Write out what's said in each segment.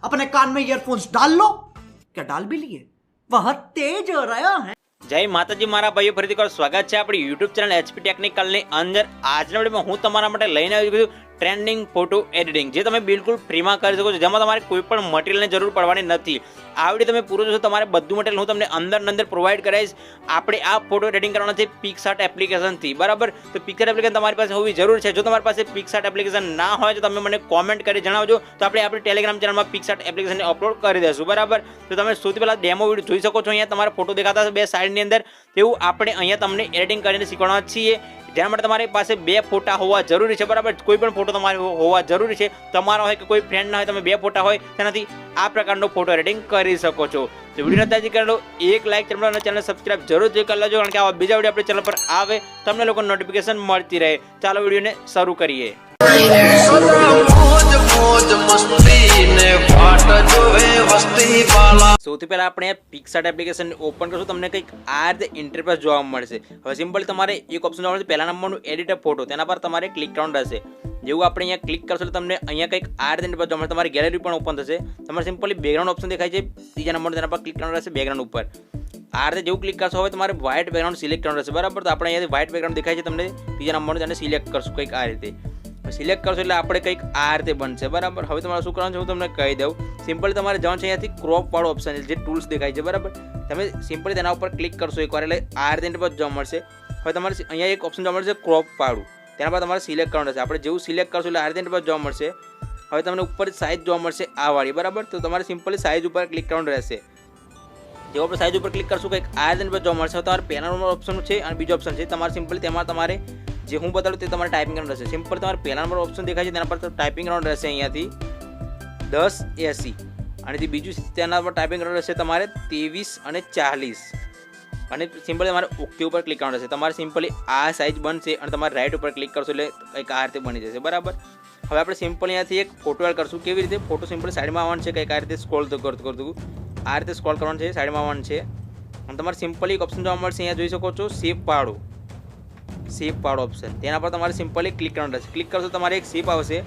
अपने कान में ईयरफोन्स डाल लो। क्या डाल भी लिए? वह तेज हो रहा है। जय माताजी मारा भाईओ फरीથી એકવાર સ્વાગત છે આપણી YouTube ચેનલ HP ટેકનિકલની અંદર। આજના વિડિયોમાં હું તમારા માટે લઈને આવી છું ટ્રેન્ડિંગ ફોટો એડિટિંગ, જે તમે બિલકુલ ફ્રીમાં કરી શકો છો, જેમાં તમારે કોઈ પણ મટીરિયલની જરૂર પડવાની નથી। આ વિડિયો તમે પૂરો જોશો, તમારે બધું મટીરિયલ હું તમને અંદર પ્રોવાઈડ કરાવીશ। આપણે આ ફોટો એડિટિંગ કરવાનો છે PicsArt એપ્લિકેશનથી, બરાબર? તો PicsArt એપ્લિકેશન તમારી પાસે હોવી જરૂર છે। જો તમારી પાસે PicsArt એપ્લિકેશન ના હોય તો તમે મને કોમેન્ટ કરી જણાવજો, તો આપણે આપણી ટેલિગ્રામ ચેનલમાં PicsArt એપ્લિકેશનને અપલોડ કરી દઈશું, બરાબર? તો તમે સૌથી પહેલાં ડેમો વિડીયો જોઈ શકો છો। અહીંયા તમારા ફોટો દેખાતા હશે બે સાઈડની અંદર, તેવું આપણે અહીંયા તમને એડિટિંગ કરીને શીખવાડવાના છીએ। જેના માટે તમારી પાસે બે ફોટા હોવા જરૂરી છે, બરાબર? કોઈ પણ ફોટો તમારે હોવા જરૂરી છે, તમારો હોય કે કોઈ ફ્રેન્ડના હોય, તમે બે ફોટા હોય તેનાથી આ પ્રકારનો ફોટો એડિટિંગ કરી શકો છો। તો વિડીયો અત્યારે કરી લો, એક લાઈક ચેનલ સબસ્ક્રાઇબ જરૂરથી કરી લેજો, કારણ કે આવા બીજા વિડીયો આપણી ચેનલ પર આવે તમને લોકો નોટિફિકેશન મળતી રહે। ચાલો વિડીયોને શરૂ કરીએ। સૌથી પહેલા આપણે PicsArt એપ્લિકેશન ઓપન કરશું, તમને કંઈક આ રીતે ઇન્ટરફેસ જોવા મળશે। હવે સિમ્પલી તમારે એક ઓપ્શન જોવા મળશે, પહેલા નંબરનું એડિટ ફોટો, તેના પર તમારે ક્લિક કરવાનું રહેશે। જેવું આપણે અહીંયા ક્લિક કરશો એટલે તમને અહીંયા કંઈક આ રીતે ઇન્ટરફેસ જોવા મળશે, તમારી ગેલેરી પણ ઓપન થશે। તમારે સિમ્પલી બેકગ્રાઉન્ડ ઓપ્શન દેખાય છે ત્રીજા નંબર, તેના પર ક્લિક કરવાનું રહેશે બેકગ્રાઉન્ડ ઉપર। આ રીતે જેવું ક્લિક કરશો હવે તમારે વ્હાઇટ બેકગ્રાઉન્ડ સિલેક્ટ કરવાનું રહેશે, બરાબર? તો આપણે અહીંયાથી વ્હાઇટ બેકગ્રાઉન્ડ દેખાય છે તમને ત્રીજા નંબરનું, તેને સિલેક્ટ કરશું કંઈક આ રીતે। સિલેક્ટ કરશો એટલે આપણે કંઈક આ રીતે બનશે, બરાબર? હવે તમારે શું કરવાનું છે હું તમને કહી દઉં। સિમ્પલી તમારે જવાનું છે અહીંયાથી ક્રોપ વાળો ઓપ્શન જે ટૂલ્સ દેખાય છે, બરાબર? તમે સિમ્પલી તેના ઉપર ક્લિક કરશો એકવાર એટલે આ રીતે ઇન્ટરફેસ જોવા મળશે। હવે તમારે અહીંયા એક ઓપ્શન જોવા મળશે ક્રોપ વાળું, તેના પર તમારે સિલેક્ટ કરવાનું રહેશે। આપણે જેવું સિલેક્ટ કરશો એટલે આ રીતે ઇન્ટરફેસ જોવા મળશે। હવે તમને ઉપર સાઇઝ જોવા મળશે આ વાળી, બરાબર? તો તમારે સિમ્પલી સાઇઝ ઉપર ક્લિક કરવાનું રહેશે। જેવું આપણે સાઇઝ ઉપર ક્લિક કરશું કંઈક આ રીતે ઇન્ટરફેસ જોવા મળશે। હવે તમારે પેનલ ઓપ્શન છે અને બીજો ઓપ્શન છે, તમારે સિમ્પલી તેમાં તમારે જે હું બતાડું તે તમારે ટાઈપિંગ કરવાનું રહેશે। સિમ્પલ તમારે પહેલા નંબર ઓપ્શન દેખાય છે તેના પર ટાઈપિંગ કરવાનું રહેશે અહીંયાથી 1080, અને જે બીજું તેના પર ટાઈપિંગ કરવાનું રહેશે તમારે 23 અને 40, અને સિમ્પલી તમારે ઓકે ઉપર ક્લિક કરવાનું રહેશે। તમારે સિમ્પલી આ સાઇઝ બનશે અને તમારે રાઇટ ઉપર ક્લિક કરશો એટલે કંઈક આ રીતે બની જશે, બરાબર? હવે આપણે સિમ્પલ અહીંયાથી એક ફોટો એડ કરશું। કેવી રીતે? ફોટો સિમ્પલી સાઈડમાં આવવાનું છે, કંઈક આ રીતે સ્ક્રોલ કરતું આ રીતે સ્ક્રોલ કરવાનું છે, સાઈડમાં આવવાનું છે, અને તમારે સિમ્પલી એક ઓપ્શન જોવા મળશે, અહીંયા જોઈ શકો છો શેપ વાળો ઓપ્શન, તેના પર તમારે સિમ્પલી ક્લિક કરવાનું રહેશે। ક્લિક કરશો તમારે એક શેપ આવશે।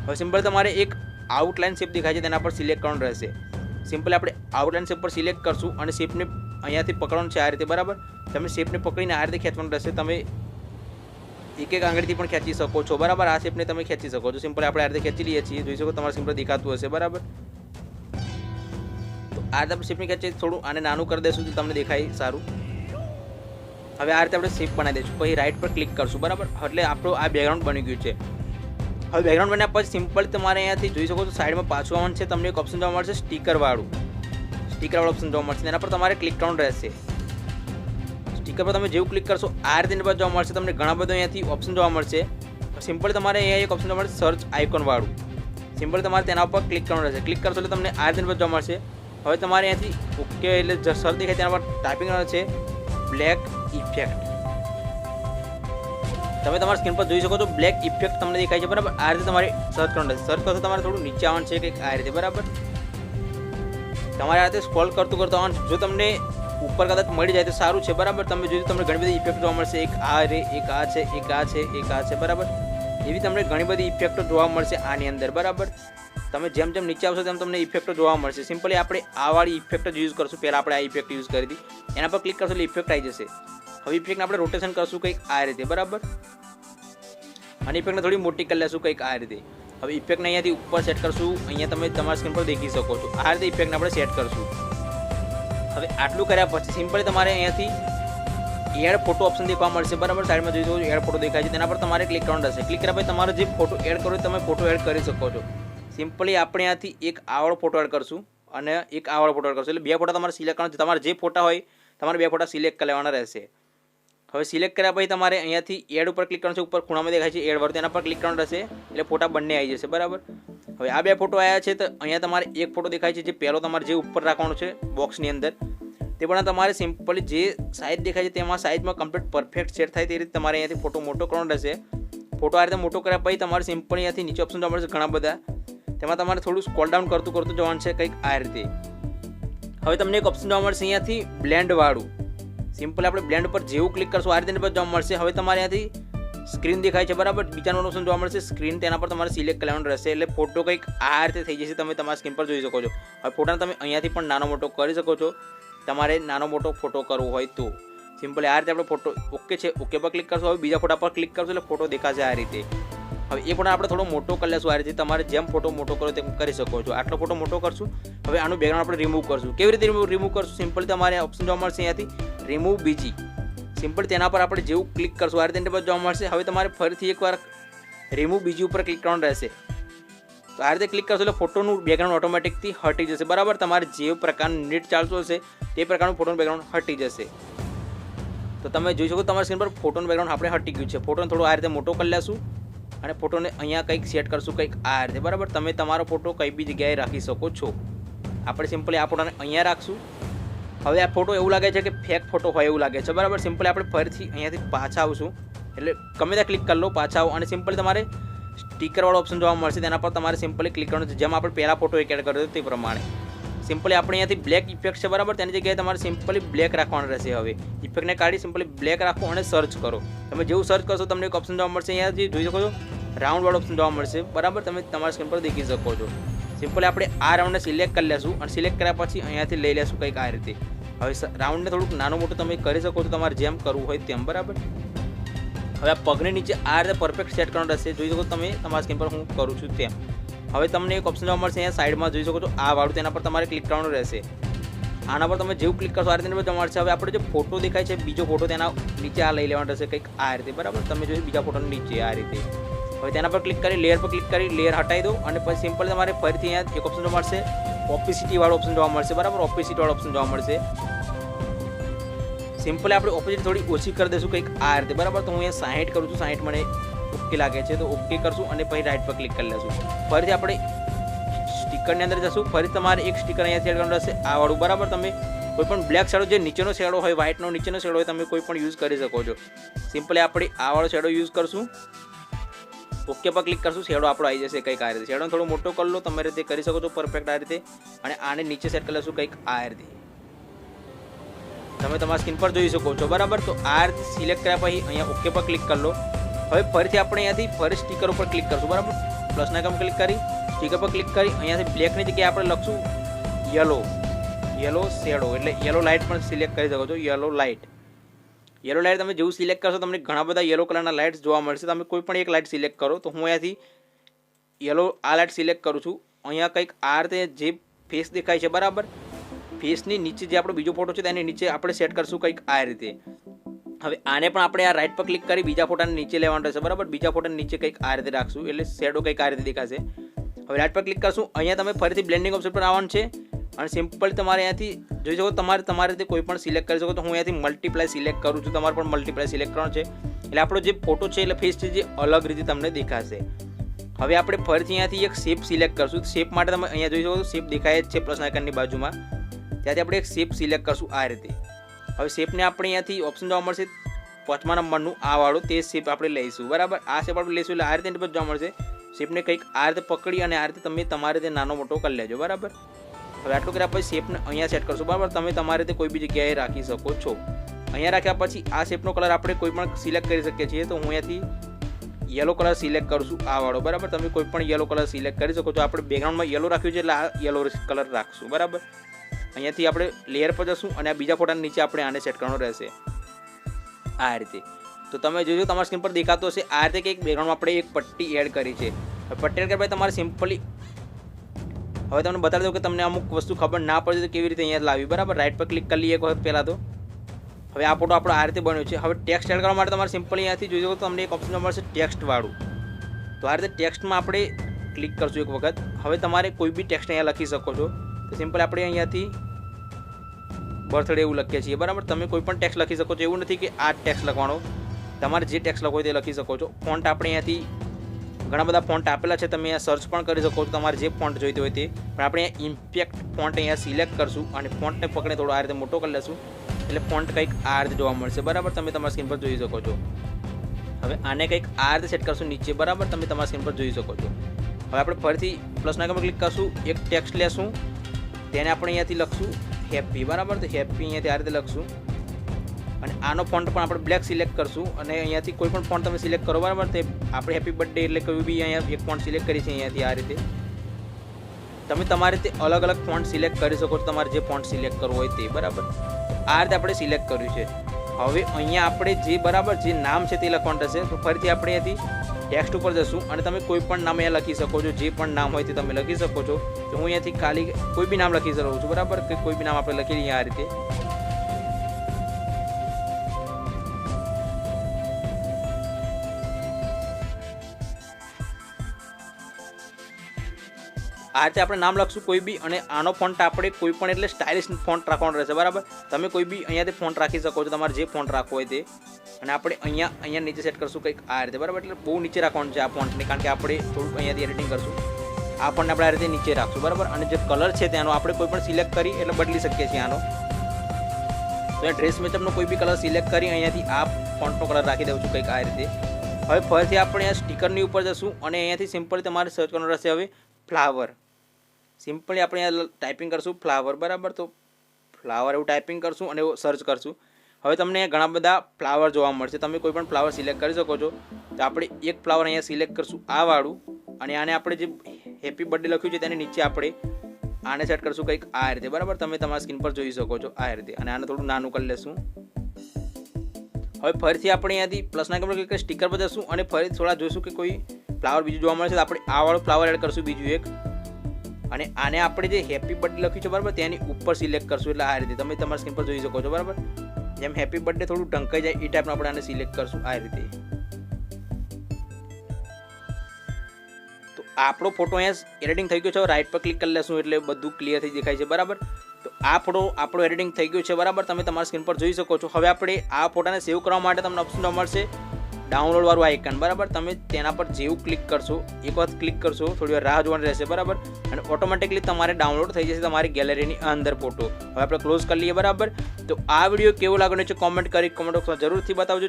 હવે સિમ્પલી તમારે એક આઉટલાઇન શેપ દેખાય છે તેના પર સિલેક્ટ કરવાનું રહેશે। સિમ્પલી આપણે આઉટલાઇન શેપ પર સિલેક્ટ કરશું અને શેપને અહીંયાથી પકડવાનું છે આ રીતે, બરાબર? તમે શેપને પકડીને આ રીતે ખેંચવાનું રહેશે। તમે એક આંગળીથી પણ ખેંચી શકો છો, બરાબર? આ શેપને તમે ખેંચી શકો છો। સિમ્પલી આપણે આ રીતે ખેંચી લઈએ છીએ, જોઈ શકો તમારે સિમ્પલી દેખાતું હશે, બરાબર? તો આ રીતે આપણે શેપને ખેંચી થોડું આને નાનું કરી દઈશું તો તમને દેખાય સારું। હવે આ રીતે આપણે શેપ બનાવી દઈશું, પછી રાઇટ પર ક્લિક કરશું, બરાબર? એટલે આપણું આ બેકગ્રાઉન્ડ બની ગયું છે। હવે બેકગ્રાઉન્ડ બન્યા પછી સિમ્પલી તમારે અહીંયાથી જોઈ શકો છો સાઈડમાં પાછું આવવાનું છે, તમને એક ઓપ્શન જોવા મળશે સ્ટીકર વાળું ઓપ્શન જોવા મળશે, તેના પર તમારે ક્લિક કરવાનું રહેશે। સ્ટીકર પર તમે જેવું ક્લિક કરશો આ રીતે પર જોવા મળશે, તમને ઘણા બધા અહીંયાથી ઓપ્શન જોવા મળશે। સિમ્પલી તમારે અહીંયા એક ઓપ્શન જોવા મળશે સર્ચ આઇકોન વાળું, સિમ્પલી તમારે તેના ઉપર ક્લિક કરવાનું રહેશે। ક્લિક કરશો એટલે તમને આ રીતે જોવા મળશે। હવે તમારે અહીંયાથી ઓકે એટલે સર્ચ દેખાય તેના પર ટાઈપિંગ કરવાનું છે બ્લેક ઇફેક્ટ। તમે તમારા સ્ક્રીન પર જોઈ શકો છો બ્લેક ઇફેક્ટ તમને દેખાય છે, બરાબર? આ રીતે તમારે સર્ચ કરવાનું રહેશે। સર્ચ કરશો તમારે થોડું નીચે આવવાનું છે કંઈક આ રીતે, બરાબર? તમારે આ રીતે સ્ક્રોલ કરતું આવવાનું। જો તમને ઉપર કદાચ મળી જાય તો સારું છે, બરાબર? તમે જોયું તમને ઘણી બધી ઇફેક્ટ જોવા મળશે, એક આ છે, એક આ છે, એક આ છે, એક આ છે, બરાબર? એવી તમને ઘણી બધી ઇફેક્ટો જોવા મળશે આની અંદર, બરાબર? તમે જેમ જેમ નીચે આવશો તેમ તમને ઇફેક્ટો જોવા મળશે। સિમ્પલી આપણે આ વાળી ઇફેક્ટ જ યુઝ કરશું, પહેલાં આપણે આ ઇફેક્ટ યુઝ કરી હતી, એના પર ક્લિક કરશો એટલે ઇફેક્ટ આવી જશે। હવે ઇફેક્ટને આપણે રોટેશન કરશું કંઈક આ રીતે, બરાબર? અને ઇફેક્ટને થોડી મોટી કરી લેશું કંઈક આ રીતે। હવે ઇફેક્ટને અહીંયાથી ઉપર સેટ કરશું, અહીંયા તમે તમારા સ્ક્રીન પર દેખી શકો છો આ રીતે ઇફેક્ટને આપણે સેટ કરશું। હવે આટલું કર્યા પછી સિમ્પલી તમારે અહીંયાથી એડ ફોટો ઓપ્શન દેખવા મળશે, બરાબર? સાઈડમાં જોઈ શકો છો એડ ફોટો દેખાય છે, તેના પર તમારે ક્લિક કરવાનું રહેશે। ક્લિક કર્યા પછી તમારે જે ફોટો એડ કરો તમે ફોટો એડ કરી શકો છો। સિમ્પલી આપણે અહીંયાથી એક આવડો ફોટો એડ કરશું અને એક આવડો ફોટો એડ કરશું, એટલે બે ફોટા તમારે સિલેક્ટ કરવાના છે। તમારે જે ફોટા હોય તમારે બે ફોટા સિલેક્ટ કરી લેવાના રહેશે। હવે સિલેક્ટ કર્યા પછી તમારે અહીંયાથી એડ ઉપર ક્લિક કરવાનું છે, ઉપર ખૂણામાં દેખાય છે એડ વાળું, તેના પર ક્લિક કરવાનું રહેશે એટલે ફોટા બંને આવી જશે, બરાબર? હવે આ બે ફોટો આવ્યા છે, તો અહીંયા તમારે એક ફોટો દેખાય છે જે પહેલો તમારે જે ઉપર રાખવાનું છે બોક્સની અંદર, તે પણ તમારે સિમ્પલી જે સાઇઝ દેખાય છે તેમાં સાઇઝમાં કમ્પ્લીટ પરફેક્ટ સેટ થાય તે રીતે તમારે અહીંયાથી ફોટો મોટો કરવાનો રહેશે। ફોટો આ રીતે મોટો કર્યા પછી તમારે સિમ્પલી અહીંયાથી નીચે ઓપ્શન જોવા મળશે ઘણા બધા, તેમાં તમારે થોડું સ્ક્રોલ ડાઉન કરતું જવાનું છે કંઈક આ રીતે। હવે તમને એક ઓપ્શન જોવા મળશે અહીંયાથી બ્લેન્ડ વાળું, સિમ્પલ આપણે બ્લેન્ડ પર જેવું ક્લિક કરશું આ રીતે જોવા મળશે। હવે તમારે અહીંયાથી સ્ક્રીન દેખાય છે બરાબર, બીજા નંબરનું ઓપ્શન જોવા મળશે સ્ક્રીન, તેના પર તમારે સિલેક્ટ કરવાનું રહેશે. એટલે ફોટો કંઈક આ રીતે થઈ જશે, તમે તમારા સ્ક્રીન પર જોઈ શકો છો. હવે ફોટાને તમે અહીંયાથી પણ નાનો મોટો કરી શકો છો, તમારે નાનો મોટો ફોટો કરવો હોય તો. સિમ્પલી આ રીતે આપણે ફોટો ઓકે છે, ઓકે પર ક્લિક કરશો. હવે બીજા ફોટા પર ક્લિક કરશો એટલે ફોટો દેખાશે આ રીતે. હવે એ ફોટો આપણે થોડો મોટો કરી લેશું આ રીતે, તમારે જેમ ફોટો મોટો કરો તેમ કરી શકો છો. આટલો ફોટો મોટો કરશું. હવે આનું બેકગ્રાઉન્ડ આપણે રિમૂવ કરશું. કેવી રીતે રિમૂવ કરશું? સિમ્પલી તમારે ઓપ્શન જોવા મળશે અહીંયાથી રિમૂવ બીજી. સિમ્પલ તેના પર આપણે જેવું ક્લિક કરશું આ રીતે ઇન્ટરફેસ જોવા મળશે. હવે તમારે ફરીથી એકવાર રિમૂવ બીજી ઉપર ક્લિક કરવાનું રહેશે. તો આ રીતે ક્લિક કરશો એટલે ફોટોનું બેકગ્રાઉન્ડ ઓટોમેટિકથી હટી જશે બરાબર. તમારે જે પ્રકારનું નેટ ચાલતું હશે તે પ્રકારનું ફોટોનું બેકગ્રાઉન્ડ હટી જશે. તો તમે જોઈ શકો તમારા સ્ક્રીન પર ફોટોનું બેકગ્રાઉન્ડ આપણે હટી ગયું છે. ફોટોને થોડું આ રીતે મોટો કરી લેશું અને ફોટોને અહીંયા કંઈક સેટ કરશું કંઈક આ રીતે બરાબર. તમે તમારો ફોટો કઈ બી જગ્યાએ રાખી શકો છો. આપણે સિમ્પલી આ ફોટોને અહીંયા રાખશું. હવે આ ફોટો એવું લાગે છે કે ફેક ફોટો હોય એવું લાગે છે બરાબર. સિમ્પલી આપણે ફરીથી અહીંયાથી પાછા આવશું, એટલે ગમે ત્યાં ક્લિક કરી લો, પાછા આવો અને સિમ્પલી તમારે સ્ટીકરવાળો ઓપ્શન જોવા મળશે, તેના પર તમારે સિમ્પલી ક્લિક કરવાનું છે, જેમ આપણે પહેલાં ફોટો એક એડ કર્યો હતો તે પ્રમાણે. સિમ્પલી આપણે અહીંયાથી બ્લેક ઇફેક્ટ છે બરાબર, તેની જગ્યાએ તમારે સિમ્પલી બ્લેક રાખવાનું રહેશે. હવે ઇફેક્ટને કાઢી સિમ્પલી બ્લેક રાખો અને સર્ચ કરો. તમે જેવું સર્ચ કરશો તમને એક ઓપ્શન જોવા મળશે, અહીંયાથી જોઈ શકો છો રાઉન્ડવાળો ઓપ્શન જોવા મળશે બરાબર. તમે તમારા સ્ક્રીન પર દેખી શકો છો. સિમ્પલી આપણે આ રાઉન્ડને સિલેક્ટ કરી લેશું અને સિલેક્ટ કર્યા પછી અહીંયાથી લઈ લેશું કંઈક આ રીતે. હવે રાઉન્ડને થોડુંક નાનું મોટું તમે કરી શકો છો તમારે જેમ કરવું હોય તેમ બરાબર. હવે આ પગની નીચે આ રીતે પરફેક્ટ સેટ કરવાનું રહેશે. જોઈ શકો તમે તમારા સ્ક્રીન પર હું કરું છું તેમ. હવે તમને એક ઓપ્શન જોવા મળશે અહીંયા સાઈડમાં જોઈ શકો છો આ વાળું, તેના પર તમારે ક્લિક કરવાનું રહેશે. આના પર તમે જેવું ક્લિક કરશો આ રીતે જોવા મળશે. હવે આપણે જે ફોટો દેખાય છે બીજો ફોટો તેના નીચે આ લઈ લેવાનો રહેશે કંઈક આ રીતે બરાબર. તમે જોઈ બીજા ફોટોની નીચે આ રીતે. હવે તેના પર ક્લિક કરી લેયર પર ક્લિક કરી લેયર હટાવી દો અને પછી સિમ્પલ તમારે ફરીથી અહીંયા એક ઓપ્શન જોવા મળશે ઓપેસિટી વાળો ઓપ્શન જોવા મળશે બરાબર. ઓપેસિટી વાળો ઓપ્શન જોવા મળશે. સિમ્પલી આપણે ઓપોઝિટ થોડી ઓછી કરી દઈશું કંઈક આ રીતે બરાબર. તો હું અહીંયા 60 કરું છું, 60 મને ઓકે લાગે છે તો ઓકે કરશું અને પછી રાઈટ પર ક્લિક કરી લઈશું. ફરીથી આપણે સ્ટીકરની અંદર જશું. ફરી તમારે એક સ્ટીકર અહીંયા સેટ કરવાનું રહેશે આ વાળું બરાબર. તમે કોઈ પણ બ્લેક શેડો જે નીચેનો શેડો હોય, વ્હાઇટનો નીચેનો શેડો હોય, તમે કોઈ પણ યુઝ કરી શકો છો. સિમ્પલી આપણે આ વાળો શેડો યુઝ કરશું, ઓકે પર ક્લિક કરશું, શેડો આપણો આવી જશે કંઈક આ રીતે. શેડોને થોડો મોટો કરી લો, તમે રીતે કરી શકો છો પરફેક્ટ આ રીતે. અને આને નીચે સેટ કરી લઈશું કંઈક આ રીતે. તમે તમારા સ્ક્રીન પર જોઈ શકો છો બરાબર. તો આ રીતે સિલેક્ટ કર્યા પછી અહીંયા ઓકે પર ક્લિક કરી લો. હવે ફરીથી આપણે અહીંયાથી ફરી સ્ટીકર ઉપર ક્લિક કરશું બરાબર. પ્લસના આઇકન ક્લિક કરી સ્ટીકર પર ક્લિક કરી અહીંયાથી બ્લેકની જગ્યાએ આપણે લખશું યલો શેડો, એટલે યલો લાઇટ પણ સિલેક્ટ કરી શકો છો. યલો લાઇટ તમે જેવું સિલેક્ટ કરશો તમને ઘણા બધા યલો કલરના લાઇટ્સ જોવા મળશે. તમે કોઈ પણ એક લાઇટ સિલેક્ટ કરો. તો હું અહીંયાથી યલો આ લાઇટ સિલેક્ટ કરું છું. અહીંયા કંઈક આ રીતે જે ફેસ દેખાય છે બરાબર, ફેસની નીચે જે આપણો બીજો ફોટો છે તેની નીચે આપણે સેટ કરશું કંઈક આ રીતે. હવે આને પણ આપણે આ રાઈટ પર ક્લિક કરી બીજા ફોટાને નીચે લેવાનું રહેશે બરાબર. બીજા ફોટાને નીચે કંઈક આ રીતે રાખશું એટલે શેડો કંઈક આ રીતે દેખાશે. હવે રાઈટ પર ક્લિક કરશું. અહીંયા તમે ફરીથી બ્લેન્ડિંગ ઓપ્શન પર આવવાનું છે અને સિમ્પલ તમારે અહીંયાથી જોઈ શકો તમારી રીતે કોઈ પણ સિલેક્ટ કરી શકો. તો હું અહીંયાથી મલ્ટીપ્લાય સિલેક્ટ કરું છું, તમારે પણ મલ્ટીપ્લાય સિલેક્ટ કરવાનો છે. એટલે આપણો જે ફોટો છે એટલે ફેસ છે જે અલગ રીતે તમને દેખાશે. હવે આપણે ફરીથી અહીંયાથી એક શેપ સિલેક્ટ કરશું. શેપ માટે તમે અહીંયા જોઈ શકો શેપ દેખાય જ છે પ્લસ આઇકનની બાજુમાં, ત્યાંથી આપણે એક શેપ સિલેક્ટ કરશું આ રીતે. હવે શેપને આપણે અહીંયાથી ઓપ્શન જોવા મળશે 5મા નંબરનું આ વાળું, તે શેપ આપણે લઈશું બરાબર. આ શેપ આપણે લઈશું એટલે આ રીતે જોવા મળશે. શેપને કંઈક આ રીતે પકડી અને આ રીતે તમે તમારી રીતે નાનો મોટો કરી લેજો બરાબર. હવે આટલું કર્યા પછી શેપને અહીંયા સેટ કરશો બરાબર. તમે તમારી રીતે કોઈ બી જગ્યાએ રાખી શકો છો. અહીંયા રાખ્યા પછી આ શેપનો કલર આપણે કોઈ પણ સિલેક્ટ કરી શકીએ છીએ. તો હું અહીંયાથી યલો કલર સિલેક્ટ કરું છું આ વાળો બરાબર. તમે કોઈ પણ યલો કલર સિલેક્ટ કરી શકો છો. આપણે બેકગ્રાઉન્ડમાં યલો રાખ્યું છે એટલે આ યલો કલર રાખશું બરાબર. અહીંયાથી આપણે લેયર પર જશું અને આ બીજા ફોટાની નીચે આપણે આને સેટ કરવાનો રહેશે આ રીતે. તો તમે જોજો તમારા સ્ક્રીન પર દેખાતો હશે આ રીતે કંઈક બેકગ્રાઉન્ડમાં આપણે એક પટ્ટી એડ કરી છે. પટ્ટી એડ કર્યા તમારે સિમ્પલી હવે તમને બતાવી દઉં કે તમને અમુક વસ્તુ ખબર ના પડે તો કેવી રીતે અહીંયા લાવી બરાબર. રાઈટ પર ક્લિક કરી લઈએ એક વખત પહેલાં તો. હવે આ ફોટો આપણો આ રીતે બન્યો છે. હવે ટેક્સ્ટ એડ કરવા માટે તમારે સિમ્પલી અહીંયાથી જોઈ શકો તમને એક ઓપ્શન મળશે ટેક્સ્ટવાળું. તો આ રીતે ટેક્સ્ટમાં આપણે ક્લિક કરશું એક વખત. હવે તમારે કોઈ બી ટેક્સ્ટ અહીંયા લખી શકો છો. તો સિમ્પલ આપણે અહીંયાથી બર્થડે એવું લખીએ છીએ બરાબર. તમે કોઈ પણ ટેક્સ્ટ લખી શકો છો, એવું નથી કે આ ટેક્સ્ટ લખવાનો. તમારે જે ટેક્સ્ટ લખવો હોય તે લખી શકો છો. ફોન્ટ આપણે અહીંયાથી ઘણા બધા ફોન્ટ આપેલા છે, તમે અહીંયા સર્ચ પણ કરી શકો છો તમારે જે ફોન્ટ જોઈતી હોય તે. પણ આપણે અહીંયા ઇમ્પેક્ટ ફોન્ટ અહીંયા સિલેક્ટ કરશું અને ફોન્ટને પકડીને થોડો આ રીતે મોટો કરી લેશું એટલે ફોન્ટ કંઈક આ રીતે જોવા મળશે બરાબર. તમે તમારા સ્ક્રીન પર જોઈ શકો છો. હવે આને કંઈક આ રીતે સેટ કરશું નીચે બરાબર. તમે તમારા સ્ક્રીન પર જોઈ શકો છો. હવે આપણે ફરીથી પ્લસના આઇકન પર ક્લિક કરશું, એક ટેક્સ્ટ લેશું, તેને આપણે અહીંયાથી લખશું હેપી બરાબર. તો હેપી અહીંયાથી આ રીતે લખશું. અને આનો ફોન્ટ પણ આપણે બ્લેક સિલેક્ટ કરશું અને અહીંયાથી કોઈ પણ ફોન્ટ તમે સિલેક્ટ કરો બરાબર. તે આપણે હેપી બર્થડે એટલે કોઈ બી અહીંયા એક ફોન્ટ સિલેક્ટ કરી છે અહીંયાથી આ રીતે. તમે તમારી રીતે અલગ અલગ ફોન્ટ સિલેક્ટ કરી શકો છો, તમારે જે ફોન્ટ સિલેક્ટ કરવું હોય તે બરાબર. આ રીતે આપણે સિલેક્ટ કર્યું છે. હવે અહીંયા આપણે જે બરાબર જે નામ છે તે લખવાનું રહેશે. તો ફરીથી આપણે અહીંયાથી ટેક્સ્ટ ઉપર જશું અને તમે કોઈ પણ નામ અહીંયા લખી શકો છો, જે પણ નામ હોય તે તમે લખી શકો છો. તો હું અહીંયાથી ખાલી કોઈ બી નામ લખી શકું છું બરાબર, કે કોઈ બી નામ આપણે લખી લઈએ આ રીતે. આ રીતે આપણે નામ લખશું કોઈ બી અને આનો ફોન્ટ આપણે કોઈ પણ એટલે સ્ટાઇલિશ ફોન્ટ રાખવાનો રહેશે બરાબર. તમે કોઈ બી અહીંયાથી ફોન્ટ રાખી શકો છો, તમારે જે ફોન્ટ રાખવો હોય તે. અને આપણે અહીંયા નીચે સેટ કરશું કંઈક આ રીતે બરાબર. એટલે બહુ નીચે રાખવાનું છે આ ફોન્ટને, કારણ કે આપણે થોડુંક અહીંયાથી એડિટિંગ કરશું. આ ફોન્ટને આપણે આ રીતે નીચે રાખશું બરાબર. અને જે કલર છે તેનો આપણે કોઈ પણ સિલેક્ટ કરી એટલે બદલી શકીએ છીએ આનો. તો એ ડ્રેસ મેચઅપનો કોઈ બી કલર સિલેક્ટ કરી અહીંયાથી આ ફોન્ટનો કલર રાખી દઉં છું કંઈક આ રીતે. હવે ફરીથી આપણે આ સ્ટીકરની ઉપર જશું અને અહીંયાથી સિમ્પલી તમારે સર્ચ કરવાનું રહેશે હવે ફ્લાવર. સિમ્પલી આપણે અહીંયા ટાઈપિંગ કરશું ફ્લાવર બરાબર. તો ફ્લાવર એવું ટાઈપિંગ કરશું અને સર્ચ કરશું. હવે તમને ઘણા બધા ફ્લાવર જોવા મળશે, તમે કોઈ પણ ફ્લાવર સિલેક્ટ કરી શકો છો. તો આપણે એક ફ્લાવર અહીંયા સિલેક્ટ કરશું આ વાળું અને આને આપણે જે હેપી બર્થડે લખ્યું છે તેની નીચે આપણે આને સેટ કરશું કંઈક આ રીતે બરાબર. તમે તમારા સ્ક્રીન પર જોઈ શકો છો આ રીતે. અને આને થોડું નાનું કરી લેશું. હવે ફરીથી આપણે અહીંયાથી પ્લસના આઇકન પર ક્લિક કરી સ્ટીકર પર જશું અને ફરી થોડા જોઈશું કે કોઈ ફ્લાવર બીજું જોવા મળે છે. તો આપણે આ વાળું ફ્લાવર એડ કરશું બીજું એક. અને આને આપણે જે હેપી બર્થડે લખ્યું છે બરાબર તેની ઉપર સિલેક્ટ કરશું. એટલે આ રીતે તમે તમારા સ્ક્રીન પર જોઈ શકો છો બરાબર. જેમ હેપી બર્થડે થોડું ઢંકાઈ જાય એ ટાઈપનું આપણે આને સિલેક્ટ કરશું આ રીતે. તો આપણો ફોટો અહીંયા એડિટિંગ થઈ ગયો છે. રાઈટ પર ક્લિક કરી લેશું એટલે બધું ક્લિયર થઈ દેખાય છે બરાબર. તો આ ફોટો આપણો એડિટિંગ થઈ ગયો છે બરાબર. તમે તમારા સ્ક્રીન પર જોઈ શકો છો. હવે આપણે આ ફોટાને સેવ કરવા માટે તમને ઓપ્શન મળશે ડાઉનલોડ વાળું આઇકન બરાબર. તમે તેના પર જેવું ક્લિક કરશો, એક વખત ક્લિક કરશો, થોડી વાર રાહ જોવાની રહેશે બરાબર. અને ઓટોમેટિકલી તમારે ડાઉનલોડ થઈ જશે તમારી ગેલેરીની અંદર ફોટો. હવે આપણે ક્લોઝ કરી લઈએ બરાબર. તો આ વિડીયો કેવો લાગ્યો છે કોમેન્ટ કરી કોમેન્ટ બોક્સમાં જરૂરથી બતાવજો.